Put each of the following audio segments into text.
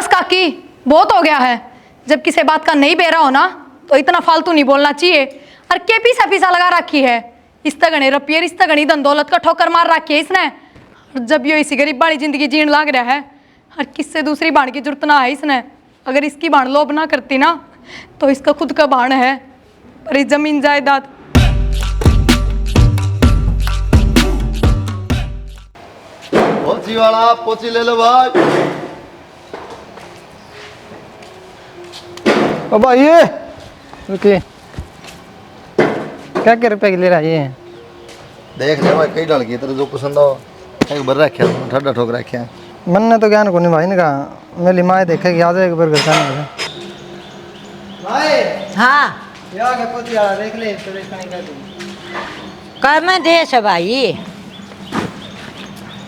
बस काकी, बहुत हो गया है। जब किसी बात का नहीं बेरा हो ना तो इतना फालतू नहीं बोलना चाहिए। और के पीसा पीसा लगा रखी है, इस तगने रुपये इस तगनी धन दौलत का ठोकर मार रखी है इसने। और जब यो इसी गरीब बाड़ी जिंदगी जीण लाग रहा है, और किससे दूसरी बाण की जरूरत ना है इसने। अगर इसकी बाण लोभ ना करती ना तो इसका खुद का बाण है, पर इस जमीन जायदाद। पोची वाला पोची ले लो भाई। ओ भाई ये रुकिए, क्या रुपए के ले रहा है? देख ले भाई, कई डाल की तेरे जो पसंद हो एक बार रखे, ठंडा ठोक रखे। मन ने तो ज्ञान को नहीं भाई ने कहा, मेरी माँ देखेगी आज एक बार घर जाने भाई। हाँ यार क्या पोची वाला देख ले तो देखने का कर मैं देश है भाई।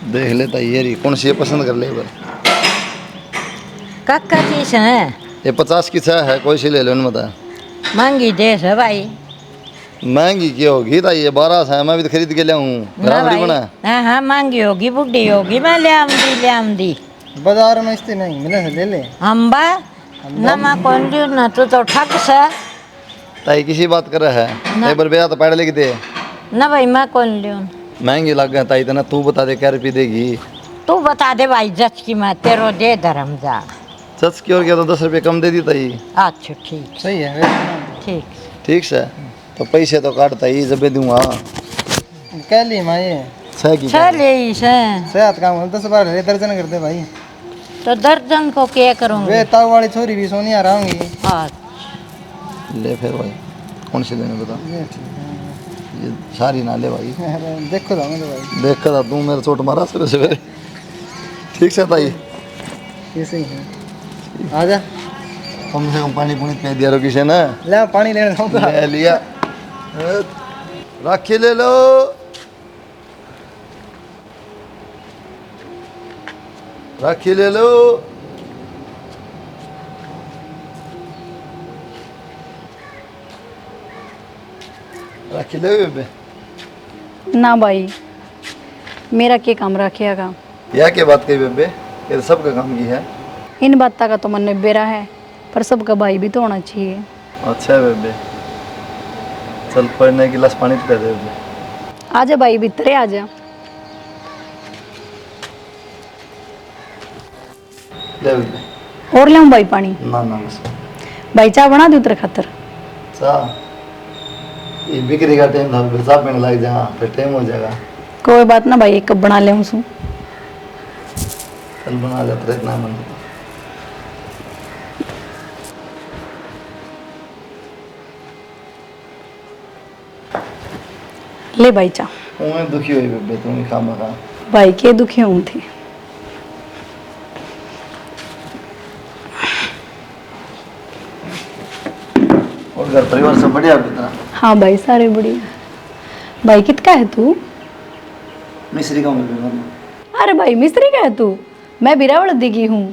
देख लेता ये रही कौन सी पसंद कर ले बार। कक्का चीज है ये 50 की है, कोई सी ले लो बता। महंगी देश है भाई। महंगी की होगी तो ये 12 है, मैं भी तो खरीद के ले आऊँ ना भाई, हाँ हाँ महंगी होगी, बुढ़ी होगी, मैं ले आमदी। बाजार में इससे नहीं मिले ले ले। अम्बा ना मैं कौन लूँ ना तो ठग से। ताई किसी बात कर रहा है, एक बार बेरा तो पैड़ लेके दे ना भाई मैं कौन लूँ। महंगी लग गया ताई, तना तू बता दे क्या रुपये देगी। तू बता दे भाई जच की मैं तेरो दे धर्म जा। सच की और क्या तो 10 रुपये कम दे दी ताई। अच्छा ठीक सही है ठीक। ठीक से तो पैसे तो काटता ही जब दूंगा। कह ली माँ ये चले सेहत काम 10 बार दर्जन कर दे भाई। तो दर्जन को क्या करूँगी। वे ताऊ वाली छोरी भी सोनिया रहूंगी। अच्छा ले फिर भाई कौन सी लेने बता। ये सारी ना ले भाई, देखो तो भाई देख कर तू मेरा चोट मारा सवेरे सवेरे। ठीक से ताई ऐसे ही है। आजा कम से कम पानी पुनी पे दिया रो किसी ने। ले पानी लेने जाऊंगा। ले लिया, राखी ले लो। राखी ले लो। राखी ले बेबे। ना भाई, मेरा क्या काम रखेगा। यह क्या बात कही बेबे, ये तो सबका काम की है। इन बातों का तो मन में बेरा है, पर सबका भाई भी तो होना चाहिए। अच्छा है बेबे, चल पढ़ने गिलास पानी तो दे दे बेबे। आजा भाई भीतर आजा। ले बेबे। और ले भाई पानी। ना ना बस भाई चाय बना दूँ तेरे खातर। चाह ये बिक्री का टाइम था, फिर चाह पीने लग जा फिर टाइम हो जाएगा। कोई बात ना भाई, एक कप बना ले उसू। चल बना ले, तेरे इतना मन। ले भाई चा। मैं दुखी हुई बेबे, तुम ही खामा खा। भाई के दुखी हूँ थे। और घर परिवार सब बढ़िया बेटा। हाँ भाई सारे बढ़िया। भाई कितका है तू। मिस्री का बेबे मतलब। अरे भाई मिस्त्री का है तू, मैं बिरावल दिगी हूँ।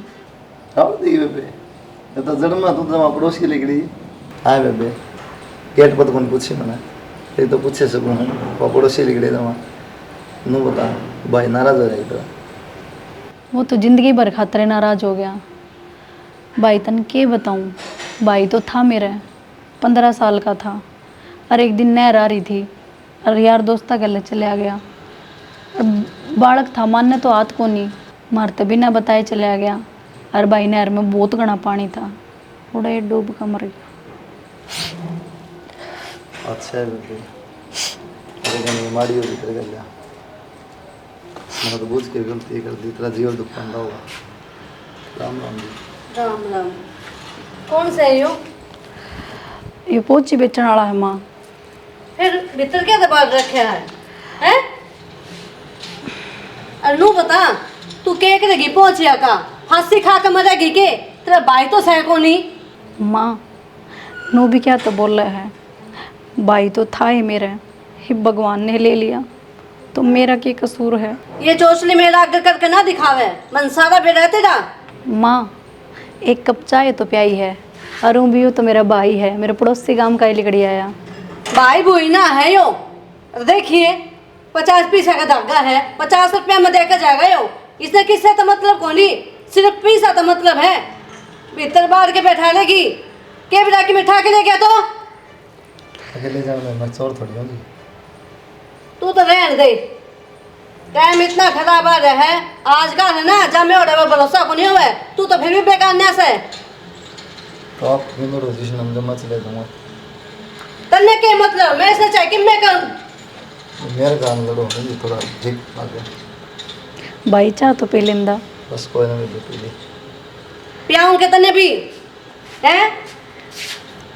आओ दी बेबे, ये तो जन्म तू तो पड़ोस की लिखड़ी। हाँ बेबे, गेट पर कौन पूछे मैंने, ये तो पूछे सब वो पड़ोसी लिखड़ी था। नू बता भाई नाराज हो जाएगी तेरा। वो तो जिंदगी भर खातिर नाराज हो गया। भाई तन के बताऊँ, भाई तो था मेरा, 15 साल का था। और एक दिन नहर आ रही थी और यार दोस्ता गले चले गया। और बालक था, मानने तो हाथ को नहीं, मारते बिना बताए चला गया। और भाई नहर में बहुत घना पानी था, थोड़ा डूब कर मर गया। अच्छा है बेबे, तेरे माड़ी होगी तेरे गल। मैंने तो बुझ के गलती कर दी, तेरा जीवन दुख पांदा होगा। राम राम जी। राम राम। कौन से है यो? ये पोची बेचने वाला है माँ। फिर भीतर क्या दबा रखे है हैं? अनु बता, तू के देगी पहुंचिया का फांसी खा के मरेगी के? तेरा भाई तो सह को नहीं। माँ नो भी क्या तो बोल रहा है, भाई तो था ही मेरा, ही भगवान ने ले लिया तो मेरा क्या कसूर है। ये चोचली मेरा आगे करके ना दिखावे, मन सारा बेरा तेरा। माँ एक कप चाय तो प्याई है, अरुण भी हो तो मेरा भाई है, मेरे पड़ोसी गांव का ही लिकड़ी आया। भाई बुई ना है यो, देखिए 50 पैसा का धागा है, 50 रुपया में देकर जाएगा यो। इसने किससे तो मतलब को नहीं, सिर्फ पैसा तो मतलब है। भीतर बाहर के बैठा लेगी के बिना की मिठा के ले गया तो अकेले जाने मैं चोर थोड़ी होगी। तू तो रहने दे टाइम इतना खराब आ रहा है आजकल है ना जब मैं और भरोसा को नहीं हुआ तू तो फिर भी बेकार नैस है। तो आप बिंदु रोजिश नंबर मत ले दूंगा। तन्ने के मतलब मैं ऐसा चाहे कि मैं करूं मेरे काम लड़ो मुझे थोड़ा ठीक आगे भाई चाह तो पी लेंदा। बस कोई ना मुझे पी ले पियाऊं के तन्ने भी हैं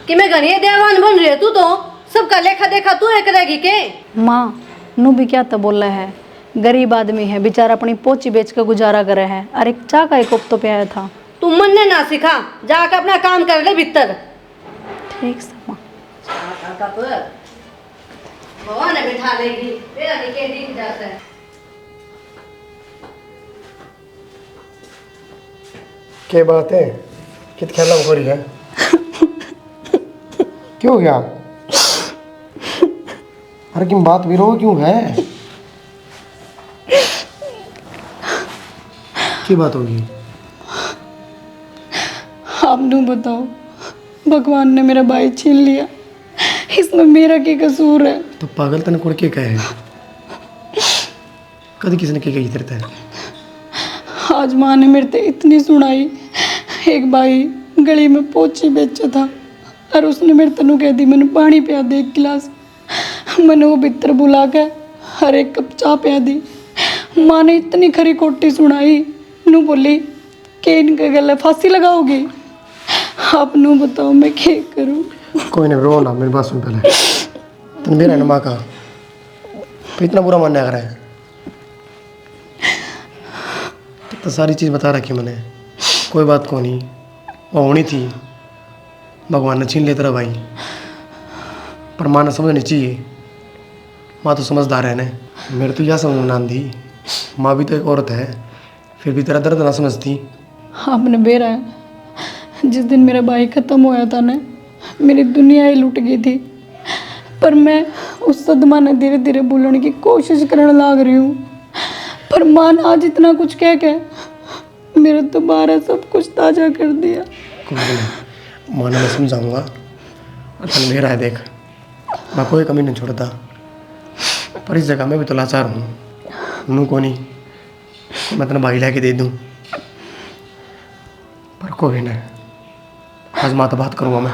कि मैं घनी देवान बन रही है तू तो सबका लेखा देखा तू एक रहेगी के। माँ नू भी क्या तो बोल रहा है, गरीब आदमी है बेचारा अपनी पोची बेच के गुजारा कर रहा है। अरे चाह का एक कोप तो पियाया था। तू मन ने ना सिखा जाकर अपना काम कर ले भीतर। ठीक से माँ। भगवान ने बिठा लेगी मेरा निके दिन जाता है। क्या बात है कित खेला हो रही है क्यों हो गया? अरे किम बात भी रो क्यों है? क्या बात होगी? आप नू बताओ, भगवान ने मेरा भाई छीन लिया, इसमें मेरा क्या कसूर है? तो पागल तन कुड़ के कहे कभी किसने क्या कही तेरे? आज माँ ने मेरे ते इतनी सुनाई। एक भाई गली में पोची बेचा था और उसने मेरे तनु कह दी मैंने पानी पिया दे 1 गिलास। मैंने वो भीतर बुला के हर एक कप चाय पिया दी। माँ ने इतनी खरी खोटी सुनाई, नू बोली कि इनके गले फांसी लगाओगी। आप नू बताओ मैं क्या करूँ? कोई नहीं रो ना, मेरी बात सुन पहले। तुम मेरा ना माँ का तो इतना बुरा मानने आ रहा है तो सारी चीज़ बता रखी मैंने। कोई बात को नहीं, वो होनी थी, भगवान ने छीन लिया तेरा भाई। पर माँ ने समझनी चाहिए, माँ तो समझदार है ना। मेरे तो यह समझ ना दी, माँ भी तो एक औरत है, फिर भी तेरा दर्द ना समझती। आपने बेरा है, जिस दिन मेरा भाई ख़त्म होया था ना मेरी दुनिया ही लुट गई थी। पर मैं उस सदमा ने धीरे धीरे भूलने की कोशिश करने लग रही हूँ। पर माँ ने आज इतना कुछ कह के मेरे दोबारा सब कुछ ताज़ा कर दिया। कोई नहीं, माँ ने मैं समझाऊँगा। असल मेरा है देख, मैं कोई कमी नहीं छोड़ता, पर इस जगह में भी तो लाचार हूँ। नू को नहीं मैं तेना भाई ला के दे दूँ, पर कोई नहीं, आज माँ तो बात करूँगा मैं।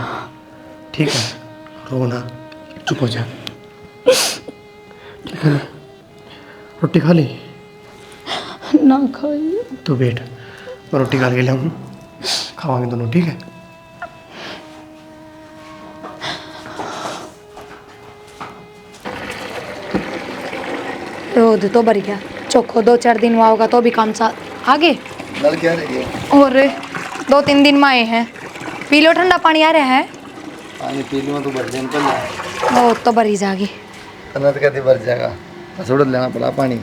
ठीक है, रो ना, चुप हो जा। ठीक है ना, रोटी खा ली? ना खाइए तू बैठ, मैं रोटी खा के लाऊँ, खावांगे दोनों। ठीक है? रोद तो भर गया चोखो, 2-4 दिन में होगा तो भी काम चाल आगे। नल क्या रह गया? और 2-3 दिन में आए हैं, पी लो, ठंडा पानी आ रहा है। पानी पी लूँ तो भर जाए निकल वो तो भरी जाएगी। तनत कहती भर जाएगा, बस उड़ लेना पड़ा पानी।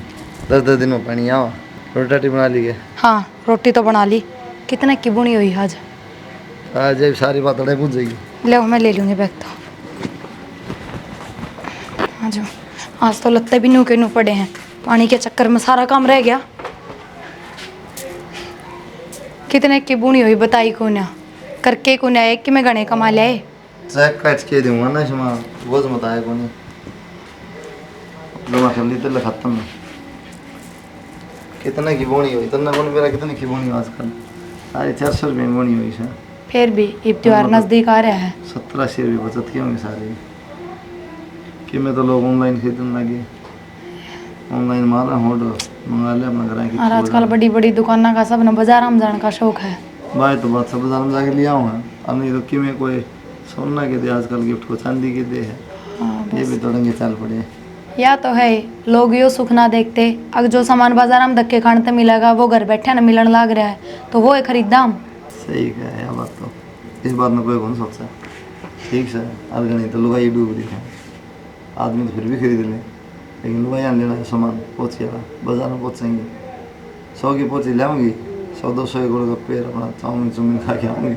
10-10 दिन में पानी आवा। रोटी बना ली है? हाँ रोटी तो बना ली। कितने की बुनी हुई आज? आज ये सारी बात अड़े पूछ जाएगी। ले मैं ले लूँगी बैग तो। आज आज तो लत्ते भी नू के नू पड़े हैं, पानी के चक्कर में सारा काम रह गया। कितने की बुनी हुई बताई को ना करके को ना एक कि मैं गणे कमा ले। चेक काट के दूंगा ना शमा, वो मत आए को नहीं लो मैं कर तो खत्म। कितने की बोनी हुई इतना बोनी मेरा कितने की बोनी आजकल सारी 400 रुपये में बोनी हुई सर। फिर भी अब त्योहार नज़दीक आ रहा है। 70-80 रुपये बचत किए होंगे सारे कि मैं तो लोग ऑनलाइन खरीदने लगे। ऑनलाइन मारा ऑर्डर मंगा ले अपना घर की। और आजकल बड़ी बड़ी दुकानों का सब ना बाजार में जाने का शौक है। भाई तो बात सब बाजार में जाके लिया हूँ। अब नहीं तो कि मैं कोई सोना के दे आजकल गिफ्ट को चांदी के दे है। ये भी तोड़ेंगे चाल पड़े। या तो है लोग यो सुख ना देखते, अगर जो सामान बाजार में धक्के खाने ते मिलेगा वो घर बैठे ना मिलने लग रहा है तो वो है खरीदा हम। सही कहा है बात तो, इस बात में कोई कौन सोचता। ठीक से अलगनी तो लुगाई डूब रही है, आदमी तो फिर भी खरीद ले, लेकिन लुगाई आने लेना सामान पहुँचेगा बाजार में पहुँचेंगे। 100 की पोची लाऊंगी, 100-200 गोल का पेड़ अपना चाउमीन खा के आऊँगी।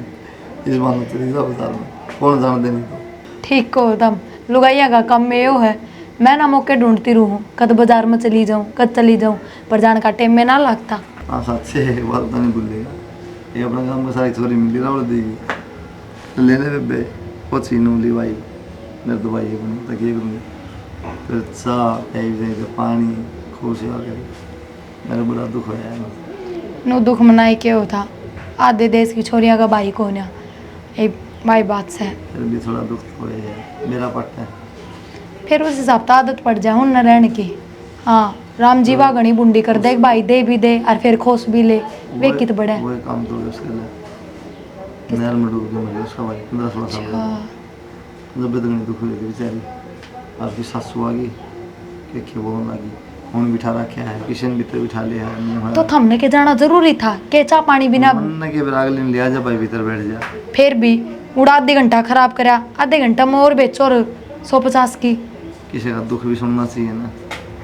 इस बात में चली जाओ बाजार में, कौन जान देनी तो। ठीक को दम लुगाइया का कम में यो है, मैं ना मौके ढूंढती रहूँ कद बाजार में चली जाऊँ कद चली जाऊँ, पर जाने का टाइम में ना लगता। हाँ साथ से एक बात तो नहीं भूलेगा, ये अपना काम का सारी छोरी मिली रावल देगी तो लेने बेबे पोची नू ली भाई मेरे तो भाई बनी तक ये करूँगी फिर चाह फिर पानी खुश हो गए मेरा बड़ा दुख होया है नो दुख मनाई के होता आधे देश की छोरियां का भाई कौन है एक भाई बात से फिर भी थोड़ा दुख तो है मेरा पट्टा है फिर उस हिसाब से आदत पड़ जाए हूं न रहने की। हाँ राम जीवा गणी बुंडी कर दे भाई दे भी दे और फिर खोस भी ले वे कित बड़ा वो काम तो उसके लिए नहर में डूब के मर गया उसका भाई 15-16 साल का जब बेतगनी दुख हुई थी बेचारी और फिर सासू आ गई कि वो लगी फोन बिठा रखा है किशन भीतर बिठा लिया है मुँह है तो थमने के जाना जरूरी था के चा पानी बिना मन के फिर अगले दिन लिया जा भाई भीतर बैठ जा फिर भी उड़ा आधे घंटा खराब करा आधे घंटा में और बेचो और 150 की। किसी का दुख भी सुनना चाहिए ना।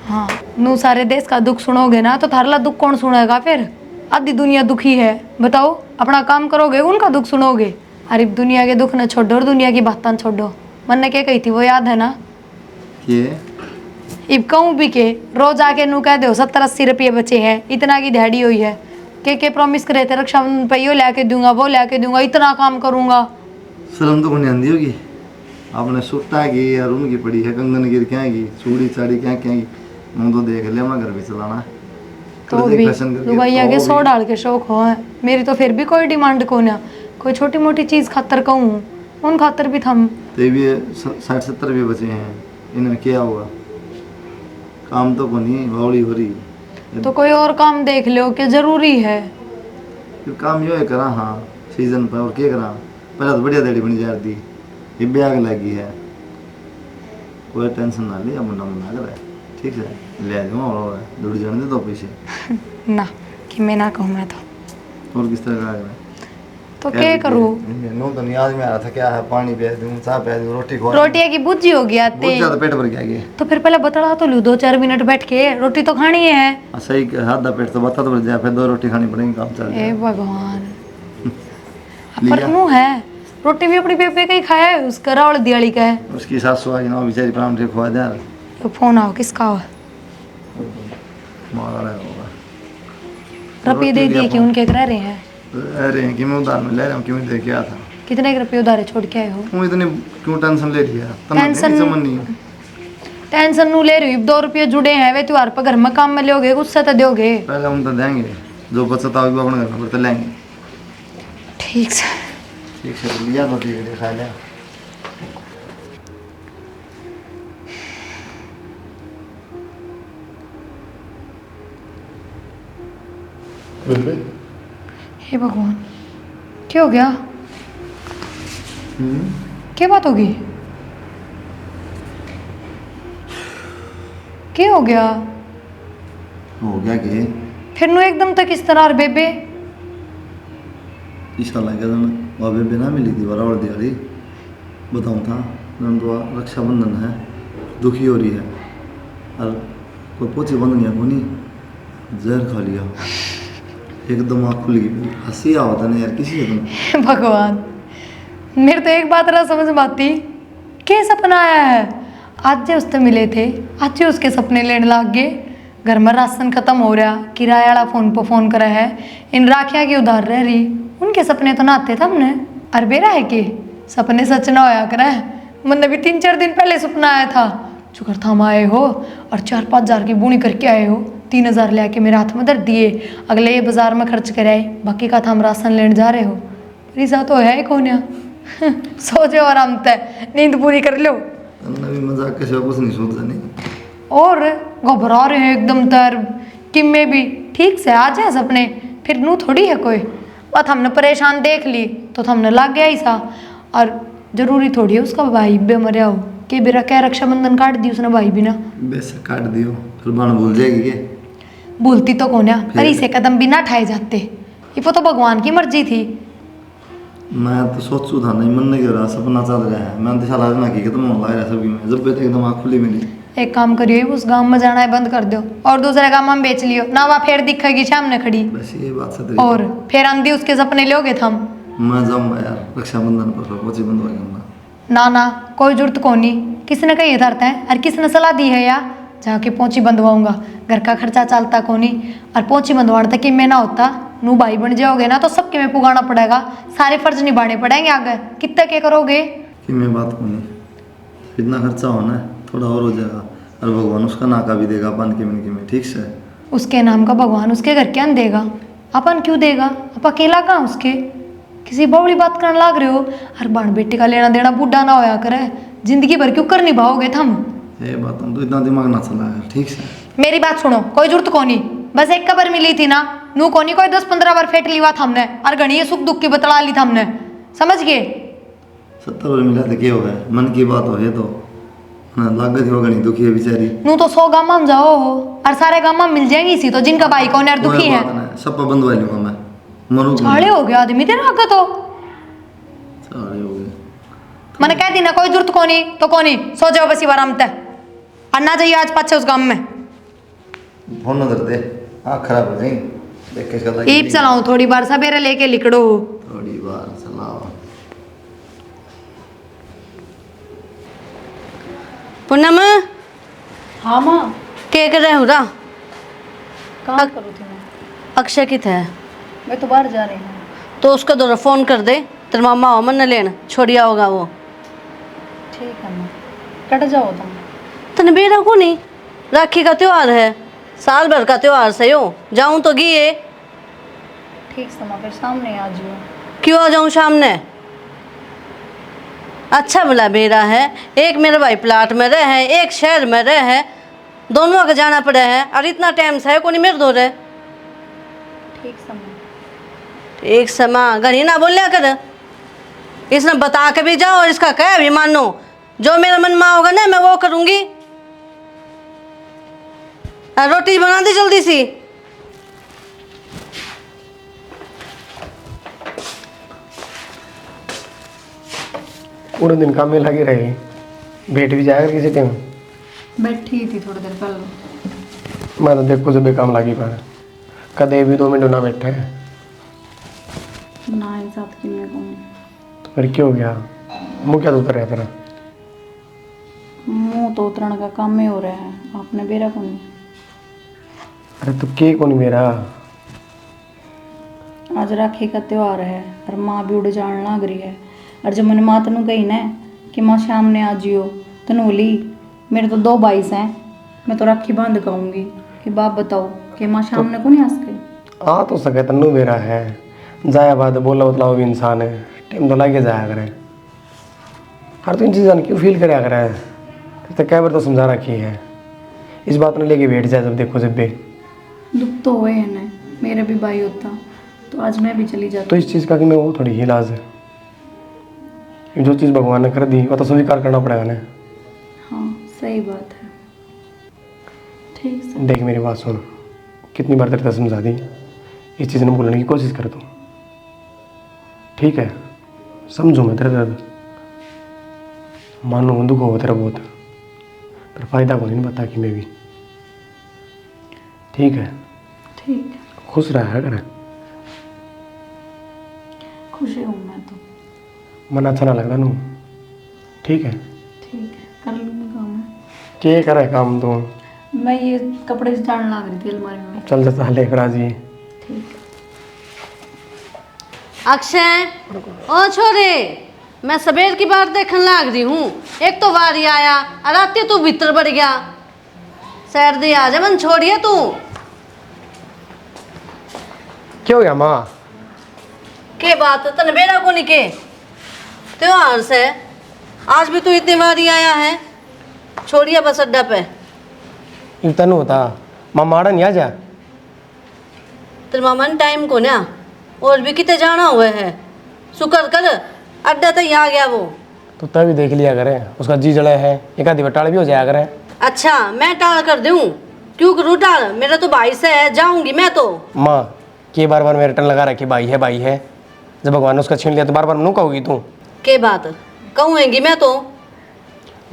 हाँ नू सारे देश का दुख सुनोगे ना तो थारला दुख कौन सुनेगा फिर। आधी दुनिया दुखी है बताओ अपना काम करोगे उनका दुख सुनोगे। अरे दुनिया के दुख न छोड़ो और दुनिया की बातें छोड़ो। मन ने क्या कही थी वो याद है ना ये इब कहूँ भी के रोज आके नू कह दो 70-80 रुपये बचे हैं इतना की दिहाड़ी हुई है के प्रॉमिस करे थे रक्षाबंधन पे यो लेके दूंगा वो लेके दूंगा इतना काम करूंगा। शर्म तो कोनी आंदी होगी आपने सुट्टा की और उनकी पड़ी है कंगन गिर क्या की चूड़ी चाड़ी क्या क्या की मुँह तो देख ले अपना घर भी चलाना तो भी रुपया के 100 डाल के शौक हो है मेरी तो फिर भी कोई डिमांड को ना कोई छोटी मोटी चीज खातर कहूँ उन खातर भी थम तो भी 60-70 रुपये बचे हैं इनमें क्या होगा काम तो कोनी बावड़ी हो रही तो कोई और काम देख लो कि जरूरी है। फिर काम यो है करा हाँ सीजन पर और क्या करा पहले तो बढ़िया दिहाड़ी बनी जा रही ये भी आग लगी है कोई टेंशन ना ले अब ना करे ठीक है ले जाऊँ और जुड़ जाने दे दो पैसे ना कि मैं ना कहूँ मैं तो और किस तरह का है तो क्या करूँ नो तो नहीं आज में आ रहा था क्या है पानी पिया दूँ चाय पिया दूँ रोटी खा रोटियाँ की बुज्जी हो गया बहुत ज़्यादा पेट भर गया ये तो फिर पहले बतला तो लूँ 2-4 मिनट बैठ के रोटी तो खानी है। सही आधा पेट तो बता तो बढ़ जाए फिर 2 रोटी खानी पड़ेगी काम चल ए भगवान पर नू है रोटी भी अपनी बेबे का ही खाया है उसका रावल दियाली का है उसकी सासू आई ना बेचारी प्राण से खुआ दे तो फोन आओ किसका हो मारा रहा होगा रुपये दे दिए कि उनके रह रहे हैं अरे कि मैं उधार में ले रहा हूँ क्यों दे के आया था कितने के रुपये उधारे छोड़ के आए हो। तू इतनी क्यों टेंशन ले रही है टेंशन समझ नहीं है टेंशन नू ले रही 2 रुपये जुड़े हैं वे त्योहार पर घर में काम में लोगे उससे तो दोगे पहले हम तो देंगे जो बचता होगी वो अपने घर में तो लेंगे ठीक से ठीक है लिया रोटी के लिए खा लिया हे भगवान क्या हो गया क्या बात होगी क्या हो गया कि फिर नु एकदम तक इस तरह बेबे ईशा लग गया था वह बेबे ना मिली थी बराबर दिहाड़ी बताऊँ था तो रक्षाबंधन है दुखी हो रही है और कोई पोची बंद नहीं है कोनी जहर खा लिया एकदम आँख खुल गई हंसी आवता नहीं यार किसी ने भगवान मेरे तो एक बात रहा समझ में आती क्या सपना आया है आज जे उससे मिले थे आज जे उसके सपने लेने लग गए घर में राशन खत्म हो रहा किराया वाला फोन पर फोन करा है इन राखिया की उधार रह रही उनके सपने तो ना आते थे हमने अरबेरा है कि सपने सच ना होया करा है मैंने भी 3-4 दिन पहले सपना आया था शुक्र था हम आए हो और 4-5 हज़ार की बूनी करके आए हो 3,000 ले आके मेरे हाथ में धर दिए अगले ये बाजार में खर्च कराए बाकी का था हम राशन लेने जा रहे हो परिसा तो है कौन सो जाओ आराम तय नींद पूरी कर लो भी मजाक के सिवा कुछ नहीं सोचा नहीं और घबरा रहे हैं एकदम तर कि मैं भी ठीक से आ जाए सपने फिर नू थोड़ी है कोई बात हमने परेशान देख ली तो हमने लग गया ही सा और जरूरी थोड़ी है उसका भाई बे मरिया हो कि बेरा क्या रक्षाबंधन काट दी उसने भाई भी ना बेशक काट दियो फिर बाण भूल जाएगी के भूलती तो कौन है अरे इसे कदम भी ना ठाए जाते ये तो भगवान की मर्जी थी। मैं तो सोचू था नहीं मन नहीं कर रहा सपना चल रहा है मैं दिशा लाजना की खत्म होने लग रहा सबकी में जब भी एकदम आँख खुली मिली एक काम करियो उस गांव में जाना है बंद कर दो और दूसरे गांव में बेच लियो ना वहाँ फिर दिखेगी सामने खड़ी बस ये बात से और फिर आंधी उसके सपने लोगे थम मैं जाऊँगा यार रक्षाबंधन पर पोची बंद होगा ना ना कोई जरूरत को नहीं किसने कही धरता है और किसने सलाह दी है या जाके पहुँची बंधवाऊंगा घर का खर्चा चलता को नहीं और पहुँची बंधवाना तक कि मैं ना होता नू भाई बन जाओगे ना तो सबके में पुगाना पड़ेगा, सारे फर्ज निभाने पड़ेंगे आगे, कितना क्या करोगे? कि मैं बात को नहीं, इतना खर्चा होना है, थोड़ा और हो जाएगा, और भगवान उसका नाका भी देगा अपन के मन के में, ठीक से? उसके नाम का भगवान उसके घर क्या देगा, अपन क्यों देगा? आप अकेला कहाँ उसके? किसी बड़ी बात करने लाग रहे हो। हर बाण बेटे का लेना देना बूढ़ा ना होया करे, जिंदगी भर क्यों कर निभाओगे थम? ये बात हम तो इतना दिमाग ना चला है, ठीक से? मेरी बात सुनो, कोई जरूरत कोनी, बस एक कबर मिली थी ना, नू कोनी कोई 10-15 बार फेंट ली हुआ था हमने, और घनी सुख दुख की बतला ली था हमने, समझ गए? 70 बार मिला तो क्या हो गया, मन की बात हो ये तो हाँ, लागत ही हो गई, दुखी है बेचारी। नू तो 100 गामा में जाओ और सारे गामा मिल जाएंगी इसी तो, जिनका भाई कौन है और दुखी है। सब पर बंधवा लूंगा मैं, मरू छाड़े हो गया आदमी तेरा आगे तो। सारे हो गए। मैंने कह दी ना कोई जरूरत कोनी तो कोनी, सो जाओ बस आराम ते, और ना जाइए आज पाछे उस गांव में। फोन न दे, आँख खराब हो जाएगी, देख के चला। ईप चलाऊं थोड़ी बार सवेरे लेके लिकड़ो। थोड़ी बार चलाओ। पूनम, हाँ माँ, के कर रहे हो रा? कहाँ करूँ थी मैं? अक्षय कित है? मैं तो बाहर जा रही हूँ। तो उसका दौरा फोन कर दे, तेरे मामा हो मन न लेन, छोड़िया होगा वो। ठीक है माँ, कट जाओ तुम। तने बेरा को नहीं, राखी का त्योहार है, साल भर का त्योहार से हो, जाऊं तो गिए। ठीक से माँ, फिर सामने आ जाओ। क्यों आ जाऊं सामने? अच्छा भला बेरा है, एक मेरे भाई प्लाट में रहे हैं, एक शहर में रहे हैं, दोनों का जाना पड़ा है, और इतना टाइम से है को नहीं मेरे दो रहे। ठीक से माँ। एक समा गनी ना बोलिया कर, इसने बता के भी जाओ और इसका कह भी मानो, जो मेरा मन में होगा ना मैं वो करूंगी। रोटी बना दी जल्दी सी। पूरे दिन काम में लगे रहे, बैठ भी जाएगा किसी टाइम? बैठी थी थोड़ी देर पहले। मैं तो देखो जब भी काम लगी पर कदे भी 2 मिनट ना बैठे, ना इंसाफ की मैं कहूँ। तो फिर क्या हो गया? मुँह क्या उतर रहा तेरा? मुँह तो उतरण का काम में हो रहा है, आपने बेरा को नहीं। अरे तो के कौन मेरा? आज राखी का त्योहार है और माँ भी उड़ जान लग रही है, और जब मैंने माँ तनु कही ना कि माँ शाम ने आ जियो, तनु बोली मेरे तो 2 भाई हैं, मैं तो राखी बांध कहूँगी कि बाप बताओ कि माँ शाम ने को नहीं आ सके। आ तो सके तन्नू मेरा है, जाया बाद बोला उतला भी इंसान है, टाइम तो लगे जाया करे। हर तो इन चीज़ों क्यों फील कराया करे? तो कई बार तो समझा रखी है, इस बात ने लेके बैठ जाए जब देखो जब भी। दुख तो हुए है ना, मेरा भी भाई होता तो आज मैं भी चली जाती। तो इस चीज़ का कि मैं वो थोड़ी ही इलाज है, जो चीज़ भगवान ने कर दी वो तो स्वीकार करना पड़ेगा ना। हाँ सही बात है। ठीक से देख मेरी बात सुन, कितनी बार तेरे को समझा दी, इस चीज़ ने भूलने की कोशिश कर तू, ठीक है? समझूँ मैं तेरा दर्द, मानो दुख हो तेरा बहुत, पर फायदा को नहीं बता कि मैं भी, ठीक है? ठीक है, खुश रहा है कर, खुशी हूँ मैं तो। मन अच्छा ना लगता नू, ठीक है? ठीक है, कर लूँगी काम। क्या करे काम तू? मैं ये कपड़े झाड़ने लग रही थी अलमारी में। चल जाता लेकर आ जी। ठीक है। अक्षय, ओ छोरे, मैं सवेर की बात देखने लाग रही हूँ, एक तो वारी आया और आते तू भीतर बढ़ गया, सैर दी आ जा मन छोड़िए तू। क्या हो गया माँ? के बात तन बेरा को नहीं के त्योहार से आज भी तू इतनी बारी आया है, छोड़िए बस अड्डा पे। इतना नहीं होता माँ, माड़ा नहीं आ जा। तेरे मामा ने टाइम को ना और भी कितने जाना हुआ है, शुक्र कर अड्डा तो ही आ गया वो। तो तभी देख लिया करे, उसका जी जड़ा है, एक आधी बटाल भी हो जाया करे। अच्छा मैं टाल कर दूँ? क्यों करूँ टाल, मेरा तो भाई से है, जाऊंगी मैं तो। माँ के बार बार मेरे टन लगा रखी भाई है भाई है, जब भगवान ने उसका छीन लिया तो बार बार मनु कहोगी तू? के बात कहूँगी मैं तो।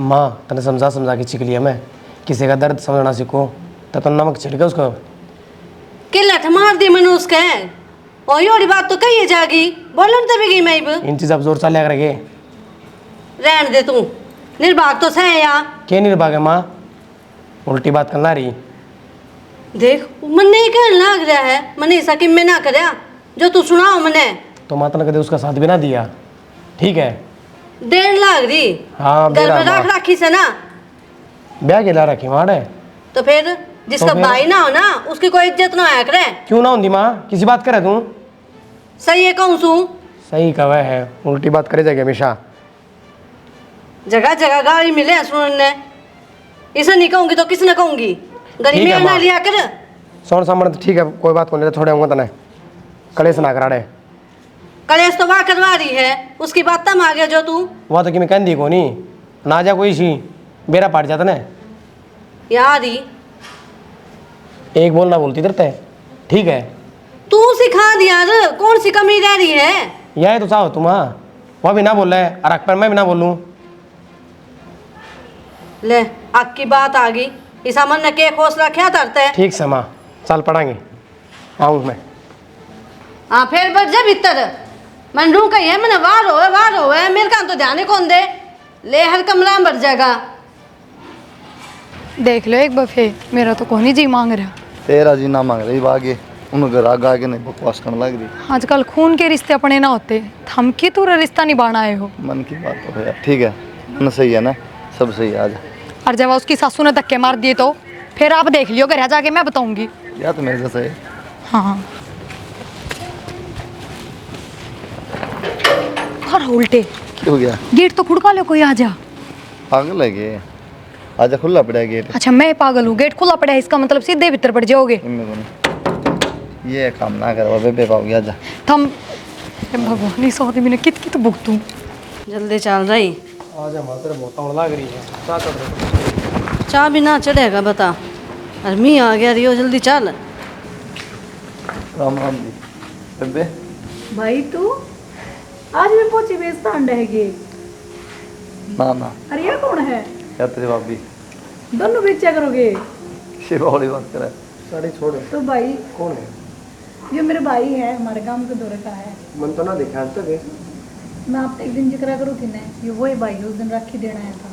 माँ तने समझा समझा के सीख लिया मैं, किसी का दर्द समझना सीखो तो नमक छिड़के उसको। के लठ मार दी मैंने उसके, और ये बात तो कही जागी, बोलन तभी गई मैं। इन चीज़ अब जोर चालिया करेंगे, रहन दे तू, निर्भाग तो सह या। क्या निर्भाग है माँ? उल्टी बात करना रही। देख मन नहीं कहने लग रहा है, मैंने ऐसा कि मैं ना करया जो तू सुनाओ मने। तो माता ने कदे उसका साथ भी ना दिया, ठीक है? देर लग रही। हाँ, घर में मेरा रख राखी से ना, ब्याह के ला रखी माड़े। तो फिर जिसका फिर? भाई ना हो ना उसकी कोई इज्जत ना आया करे। क्यों ना होंगी माँ, किसी बात करे तू? सही है कहूँ सू, सही कवे है, उल्टी बात करे जाएगी हमेशा। जगह जगह गाली मिले सुनने, इसे नहीं कहूंगी तो किसने कहूंगी? गरीबी ठीक है ना माँ। लिया कर। सोन सामने तो ठीक है, कोई बात को नहीं, थोड़े होंगे तने कलेश ना कराड़े। कलेश तो वहाँ करवा रही है, उसकी बात तम आ गया जो तू। वहाँ तो कि मैं कह दी को नहीं ना जा कोई सी बेरा पाट जाता ने। यार ही एक बोलना बोलती करते, ठीक है? तू सिखा दिया यार, कौन सी कमी रह रही है? यह तो चाहो तुम, हाँ वह भी ना बोल रहे और अकबर मैं भी ना बोलूँ। ले आग की बात आ गई, इस अमन ने के खोसला क्या तरते है? ठीक से माँ, चल पढ़ाएंगे, आऊँ मैं। हाँ फिर बढ़ जा भीतर, मन रू कही है मैंने वार हो है, मेरे का तो ध्यान ही कौन दे, ले हर कमरा में बढ़ जाएगा। देख लो एक बफे, मेरा तो कौन ही जी मांग रहा। तेरा जी ना मांग रही आगे, उन घर आगे आगे नहीं बकवास करने लग रही। आजकल खून के रिश्ते अपने ना होते, हम की तू रिश्ता निभाना आए हो। मन की बात तो है यार, ठीक है ना, सही है ना, सब सही है। आज और जब उसकी सासू ने धक्के मार दिए तो फिर आप देख लियो, घर जाके मैं बताऊंगी। या तो मेरे जैसा है। हाँ और उल्टे क्या हो गया? गेट तो खुड़का लो, कोई आ जा। पागल है ये, आजा खुला पड़ा है गेट। अच्छा मैं पागल हूँ, गेट खुला पड़ा है इसका मतलब सीधे भीतर पड़ जाओगे। इनमें कौन ये काम ना कर बेबे पाओगे, आजा। थम भगवान इस आदमी ने कित कित भुगतूं। जल्दी चल रही, आजा माँ, तेरे बहुत लग रही है, क्या कर रहे? चाह भी ना चढ़ेगा बता, और मी आ गया रियो, जल्दी चल। राम राम जी। बेबे भाई तू आज भी पोची बेचता अंडे है? ना ना, अरे ये कौन है? या तेरी भाभी दोनों बेचा करोगे? शिवा वाली बात करे। साड़ी छोड़ो। तो भाई कौन है? ये मेरे भाई है, हमारे गांव के दौरे का है। मन तो ना देखा आज तक है। मैं आपसे एक दिन जिक्र करूँ थी ना, ये वही भाई है, उस दिन राखी देना आया था।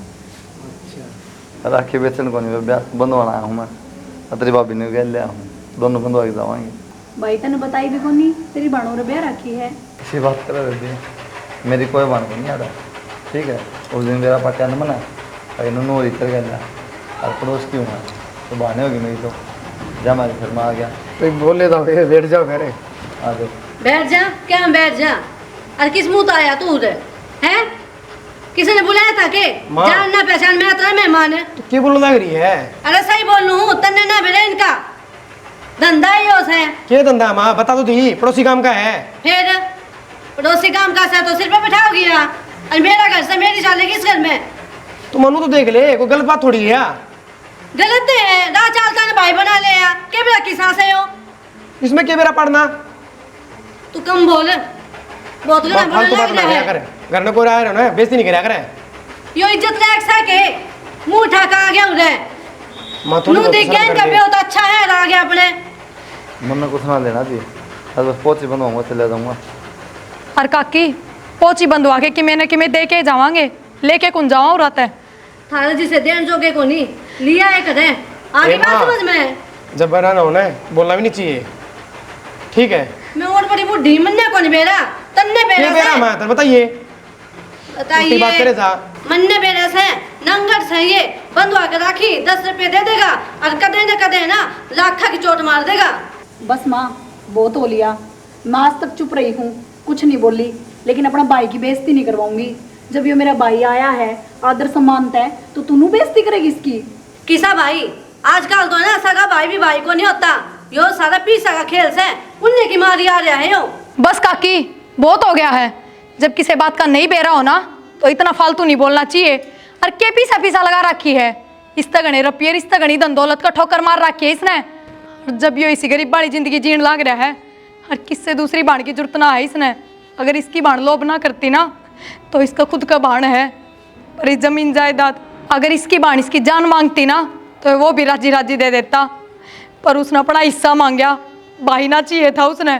अच्छा, राखी बेचन को नहीं, ब्याह बंधवाना आया हूँ मैं, और तेरी भाभी ने गए लिया हूँ, दोनों बंधवा के जावाएंगे। भाई तने बताई भी कोनी, तेरी बाणों रे ब्याह राखी है। इसी बात करे बेबे, मेरी कोई बात नहीं आता, ठीक है? उस दिन मेरा पार्टिया ने मना और इन्होंने और इतर गया और पड़ोस की हूँ, तो बहाने होगी मेरी, तो जा मेरे घर में आ गया। तो बोल लेता हूँ बैठ जाओ घरे। आ जाओ। बैठ जा, क्या बैठ जा? अरे किस मुंह तो आया तू उधर है? किसी ने बुलाया था के? माँ। जान ना पहचान, मैं तेरा मेहमान है। तो क्या बोलने लग रही है? अरे सही बोल लूँ, तन्ने ना भेजा इनका धंधा ही उस है। क्या धंधा है माँ, बता तो थी, पड़ोसी काम का है। फिर पड़ोसी काम का सा तो सिर पे बिठाओगी ना, और मेरा घर से मेरी शादी किस घर में? तो मनु तो देख ले, कोई गलत बात थोड़ी है। गलत है, राह चालता ने भाई बना लिया, के बेरा की सासे हो? इसमें क्या मेरा पढ़ना? तू कम बोल, बहुत गलत बोलने फालतू बात लग ना रहा किया है। करे, घर में कोई रहा ना, बेइज्जती नहीं करा करे। यो इज्जत लायक सा के मुंह उठा के आ गया उधर, माँ थोड़ी नू बहुत देख शर्म गया कर इनका दे। बेहो तो अच्छा है, आ गया अपने। मन में कुछ ना लेना जी, बस पोची बनवाऊंगा, चले जाऊँगा। और काकी पोची बंधवा के कि मैं दे के जावांगे, लेके कौन जावा रहता है। थारे जिसे देन जोगे को नहीं लिया है कदे, आगे ए बात माँ। समझ में? जब बना ना होना है, बोलना भी नहीं चाहिए, ठीक है? मैं और बड़ी बुढ़ी मन्ने को नहीं बेरा, तन्ने ये बेरा मेरा से माँ, तो बताइए, उल्टी बात करे बताइए। जा। मन्ने बेरा से नंगर से ये बंधवा के राखी 10 रुपए दे देगा, और कदे ना लाखा की चोट मार देगा। बस माँ बहुत हो लिया, मैं आज तक चुप रही हूँ, कुछ नहीं बोली, लेकिन अपना भाई की बेइज्जती नहीं करवाऊंगी। जब ये मेरा भाई आया है, आदर सम्मानता है, तो तू बेइज्जती करेगी इसकी? किसा भाई? आजकल तो ना सगा भाई भी भाई को नहीं होता, यो सारा पीसा का खेल से उन्ने की मारी आ रहा है यो। बस काकी बहुत हो गया है, जब किसी बात का नहीं बेरा हो ना तो इतना फालतू नहीं बोलना चाहिए। और के पीसा पीसा लगा रखी है, इस तगने रुपये, इस तगनी धन दौलत का ठोकर मार रखी है इसने। और जब यो इसी गरीब वाली जिंदगी जीण लाग रहा है, और किससे दूसरी बाण की जरूरत ना है इसने। अगर इसकी बाण लोभ ना करती ना तो इसका खुद का बाण है, पर इस जमीन जायदाद अगर इसकी बाण इसकी जान मांगती ना तो वो भी राजी राजी दे देता, पर उसने अपना हिस्सा मांगया, भाई ना चाहिए था उसने।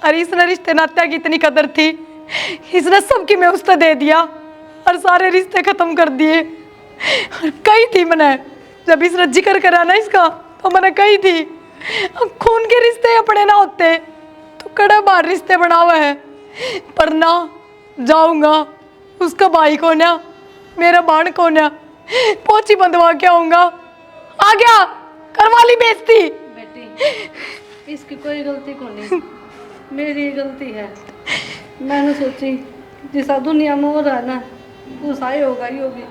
अरे इसने रिश्ते नाते की इतनी कदर थी, इसने सबकी मैं उसने दे दिया और सारे रिश्ते खत्म कर दिए। और कही थी मैंने, जब इसने जिक्र करा ना इसका, तो मैंने कही थी खून के रिश्ते अपने ना होते तो कड़ा बार रिश्ते बना हुआ है, पर ना जाऊंगा। उसका भाई कौन है, मेरा बाण कौन है, पोची बंधवा के आऊंगा। आ गया, करवा ली बेइज्जती। बेटी इसकी कोई गलती को नहीं, मेरी ही गलती है। मैंने सोची जिसा दुनिया में हो रहा है ना उसा ही होगा ही होगी।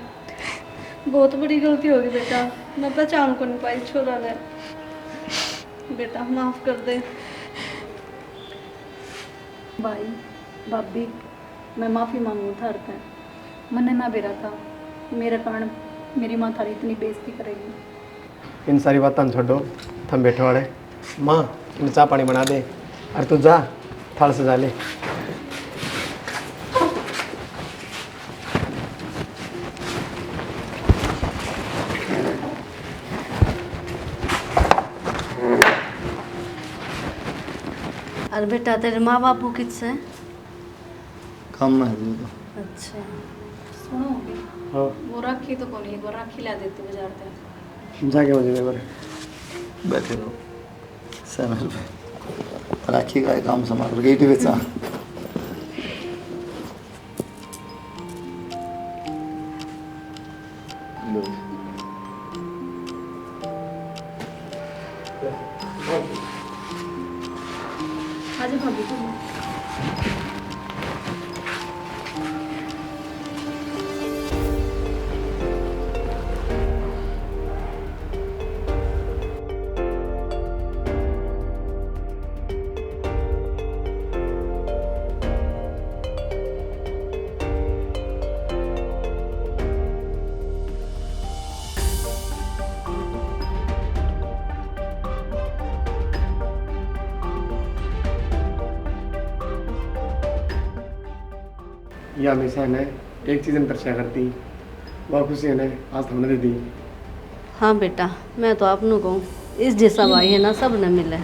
बहुत बड़ी गलती होगी बेटा, मैं पहचान को नहीं पाई छोरा ने। बेटा माफ कर दे। भाई भाभी, मैं माफ़ी मांगू था अर्थ है, मैंने ना बेरा था, मेरे कारण मेरी माँ थारी इतनी बेइज्जती करेगी। इन सारी बात हम छोड़ो, थम बैठो वाले। माँ इन चाय पानी बना दे, और तू जा थाल सजा ले। अरे बेटा तेरे माँ बापू किससे? काम में है जी तो। अच्छा सुनो हाँ वो राखी तो कौन है, वो राखी ला देती बाजार से। जाके मुझे बारे बैठे रहो सैमल पे राखी का काम संभाल गई थी बेचा। आज भाभी तुम ये हमेशा है ना एक चीज़ में दर्शा करती, वह खुशी है ना आज हमने दे दी। हाँ बेटा मैं तो आपनों कहूँ इस जैसा भाई है ना सब न मिले।